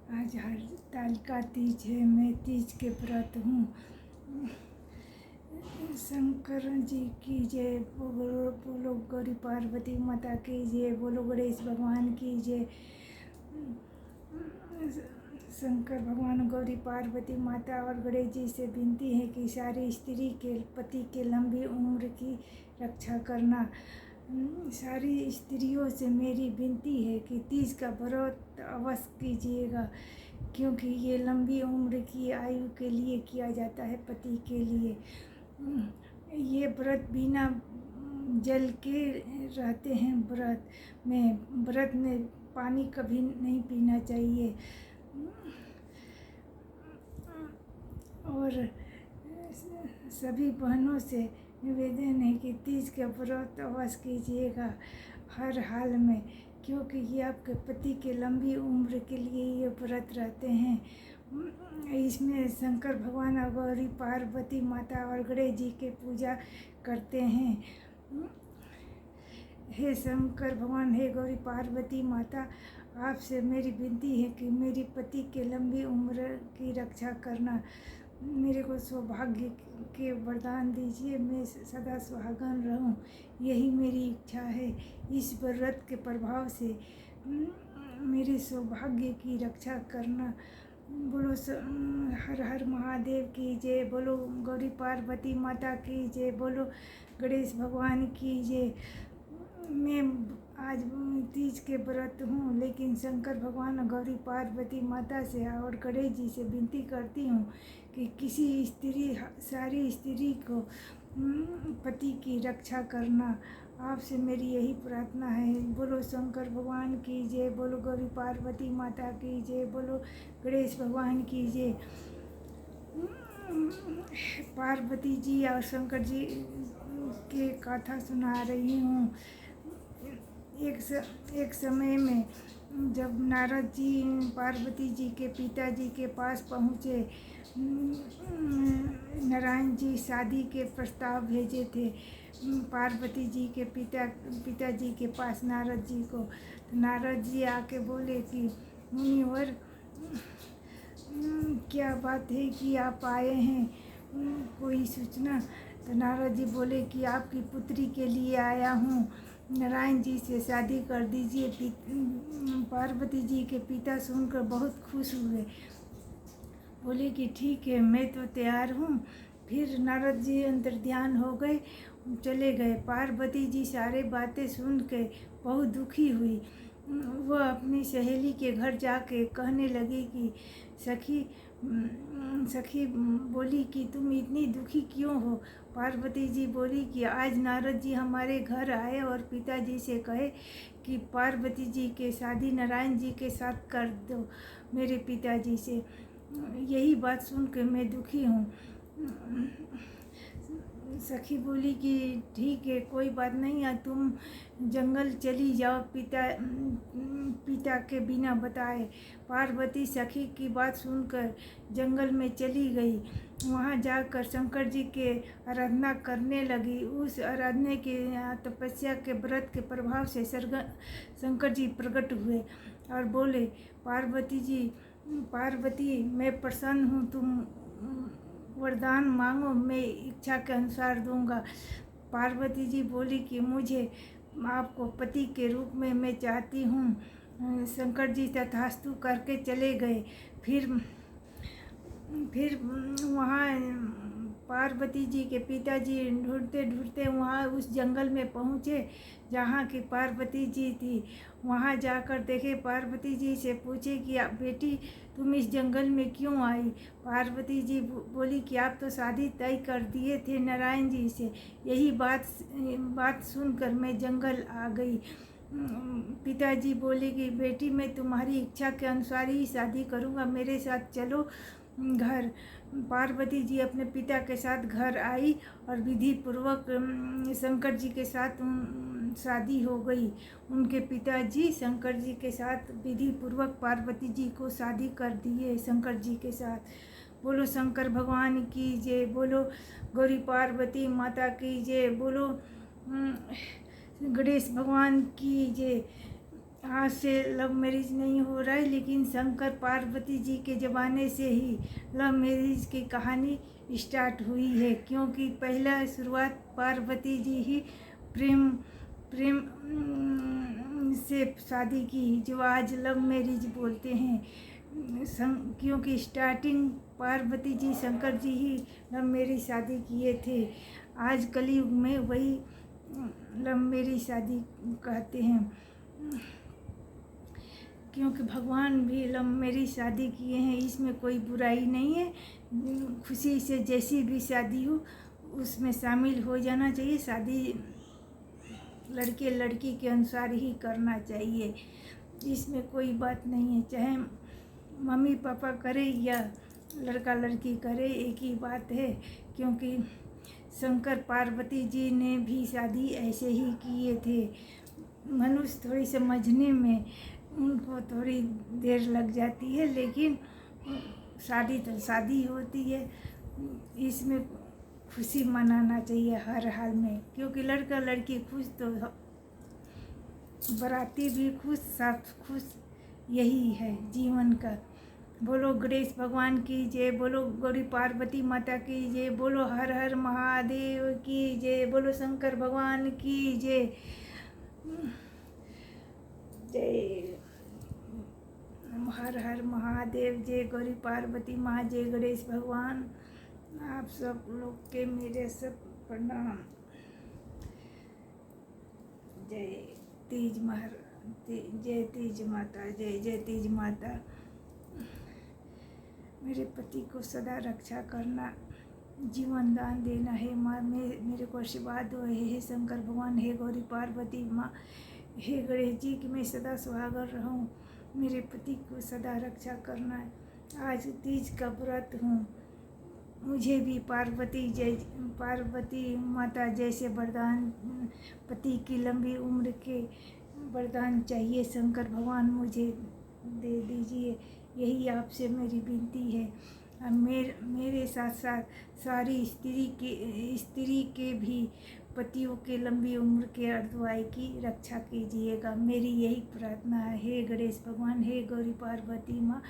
आज हरतालिका तीज है, मैं तीज के व्रत हूँ। शंकर जी की जय, बोलो गौरी पार्वती माता की जय, बोलो गणेश भगवान की जय। शंकर भगवान, गौरी पार्वती माता और गणेश जी से विनती है कि सारी स्त्री के पति के लंबी उम्र की रक्षा करना। सारी स्त्रियों से मेरी विनती है कि तीज का व्रत अवश्य कीजिएगा, क्योंकि ये लंबी उम्र की आयु के लिए किया जाता है, पति के लिए। ये व्रत बिना जल के रहते हैं। व्रत में पानी कभी नहीं पीना चाहिए। और सभी बहनों से निवेदन है कि तीज का व्रत अवश्य कीजिएगा हर हाल में, क्योंकि ये आपके पति के लंबी उम्र के लिए ये व्रत रहते हैं। इसमें शंकर भगवान और गौरी पार्वती माता और गणेश जी के पूजा करते हैं। हे शंकर भगवान, हे गौरी पार्वती माता, आपसे मेरी विनती है कि मेरी पति के लंबी उम्र की रक्षा करना। मेरे को सौभाग्य के वरदान दीजिए, मैं सदा सुहागन रहूं, यही मेरी इच्छा है। इस व्रत के प्रभाव से मेरे सौभाग्य की रक्षा करना। बोलो हर हर महादेव की जय, बोलो गौरी पार्वती माता की जय, बोलो गणेश भगवान की जय। मैं आज तीज के व्रत हूँ, लेकिन शंकर भगवान, गौरी पार्वती माता से और गणेश जी से विनती करती हूँ कि सारी स्त्री को पति की रक्षा करना। आपसे मेरी यही प्रार्थना है। बोलो शंकर भगवान की जय, बोलो गौरी पार्वती माता की जय, बोलो गणेश भगवान की जय। पार्वती जी और शंकर जी के कथा सुना रही हूँ। एक समय में जब नारद जी पार्वती जी के पिताजी के पास पहुँचे, नारायण जी शादी के प्रस्ताव भेजे थे पार्वती जी के पिताजी के पास नारद जी को। तो नारद जी आके बोले कि मुनिवर, क्या बात है कि आप आए हैं, कोई सूचना? तो नारद जी बोले कि आपकी पुत्री के लिए आया हूँ, नारायण जी से शादी कर दीजिए। पार्वती जी के पिता सुनकर बहुत खुश हुए, बोले कि ठीक है, मैं तो तैयार हूँ। फिर नारद जी अंतर्ध्यान हो गए, चले गए। पार्वती जी सारे बातें सुन के बहुत दुखी हुई। वह अपनी सहेली के घर जाके कहने लगी कि सखी बोली कि तुम इतनी दुखी क्यों हो? पार्वती जी बोली कि आज नारद जी हमारे घर आए और पिताजी से कहे कि पार्वती जी के शादी नारायण जी के साथ कर दो मेरे पिताजी से। यही बात सुन के मैं दुखी हूँ। सखी बोली कि ठीक है, कोई बात नहीं है, तुम जंगल चली जाओ पिता के बिना बताए। पार्वती सखी की बात सुनकर जंगल में चली गई। वहाँ जाकर शंकर जी के आराधना करने लगी। उस आराधना के तपस्या के व्रत के प्रभाव से शंकर जी प्रकट हुए और बोले, पार्वती मैं प्रसन्न हूँ, तुम वरदान मांगो, मैं इच्छा के अनुसार दूंगा। पार्वती जी बोली कि मुझे आपको पति के रूप में मैं चाहती हूँ। शंकर जी तथास्तु करके चले गए। फिर वहाँ पार्वती जी के पिताजी ढूंढते ढूंढते वहाँ उस जंगल में पहुँचे जहाँ की पार्वती जी थी। वहाँ जाकर देखे, पार्वती जी से पूछे कि बेटी तुम इस जंगल में क्यों आई? पार्वती जी बोली कि आप तो शादी तय कर दिए थे नारायण जी से। यही बात सुनकर मैं जंगल आ गई। पिताजी बोले कि बेटी मैं तुम्हारी इच्छा के अनुसार ही शादी करूँगा, मेरे साथ चलो घर। पार्वती जी अपने पिता के साथ घर आई और विधि पूर्वक शंकर जी के साथ शादी हो गई। उनके पिताजी शंकर जी के साथ विधि पूर्वक पार्वती जी को शादी कर दिए शंकर जी के साथ। बोलो शंकर भगवान की जय, बोलो गौरी पार्वती माता की जय, बोलो गणेश भगवान की जय। आज से लव मैरिज नहीं हो रहा है, लेकिन शंकर पार्वती जी के ज़माने से ही लव मैरिज की कहानी स्टार्ट हुई है। क्योंकि पहला शुरुआत पार्वती जी ही प्रेम प्रेम से शादी की, जो आज लव मैरिज बोलते हैं। क्योंकि स्टार्टिंग पार्वती जी शंकर जी ही लव मैरिज शादी किए थे। आज कलयुग में वही लव मैरिज शादी कहते हैं। क्योंकि भगवान भी लव मैरिज शादी किए हैं, इसमें कोई बुराई नहीं है। खुशी से जैसी भी शादी हो उसमें शामिल हो जाना चाहिए। शादी लड़के लड़की के अनुसार ही करना चाहिए, इसमें कोई बात नहीं है। चाहे मम्मी पापा करे या लड़का लड़की करे, एक ही बात है। क्योंकि शंकर पार्वती जी ने भी शादी ऐसे ही किए थे। मनुष्य थोड़ी समझने में उनको थोड़ी देर लग जाती है, लेकिन शादी तो शादी होती है। इसमें खुशी मनाना चाहिए हर हाल में। क्योंकि लड़का लड़की खुश तो बराती भी खुश, सब खुश, यही है जीवन का। बोलो गणेश भगवान की जय, बोलो गौरी पार्वती माता की जय, बोलो हर हर महादेव की जय, बोलो शंकर भगवान की जय। जय हर हर महादेव, जय गौरी पार्वती माँ, जय गणेश भगवान। आप सब लोग के मेरे सब प्रणाम। जय तीज जय तीज माता, जय जय तीज माता। मेरे पति को सदा रक्षा करना, जीवन दान देना है माँ। मेरे को आशीर्वाद दो हे शंकर भगवान, हे गौरी पार्वती माँ, हे गणेश जी कि मैं सदा सुहागर रहूं। मेरे पति को सदा रक्षा करना है। आज तीज का व्रत हूँ, मुझे भी पार्वती माता जैसे वरदान, पति की लंबी उम्र के वरदान चाहिए। शंकर भगवान मुझे दे दीजिए, यही आपसे मेरी विनती है। मेरे साथ साथ सारी स्त्री के भी पतियों के लंबी उम्र के अर्धवायु की रक्षा कीजिएगा, मेरी यही प्रार्थना है। हे गणेश भगवान, हे गौरी पार्वती माँ,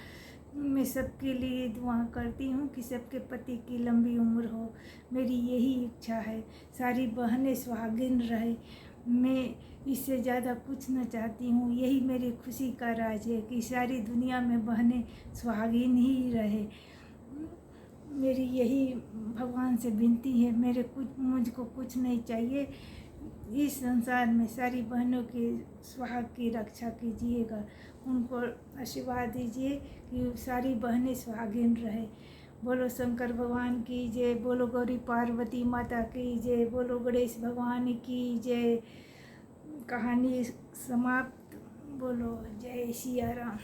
मैं सबके लिए दुआ करती हूँ कि सबके पति की लंबी उम्र हो, मेरी यही इच्छा है। सारी बहनें सुहागिन रहे, मैं इससे ज़्यादा कुछ न चाहती हूँ। यही मेरी खुशी का राज है कि सारी दुनिया में बहनें सुहागिन ही रहे। मेरी यही भगवान से विनती है। मुझको कुछ नहीं चाहिए। इस संसार में सारी बहनों के सुहाग की रक्षा कीजिएगा, उनको आशीर्वाद दीजिए कि सारी बहनें सुहागिन रहे। बोलो शंकर भगवान की जय, बोलो गौरी पार्वती माता की जय, बोलो गणेश भगवान की जय। कहानी समाप्त। बोलो जय सिया राम।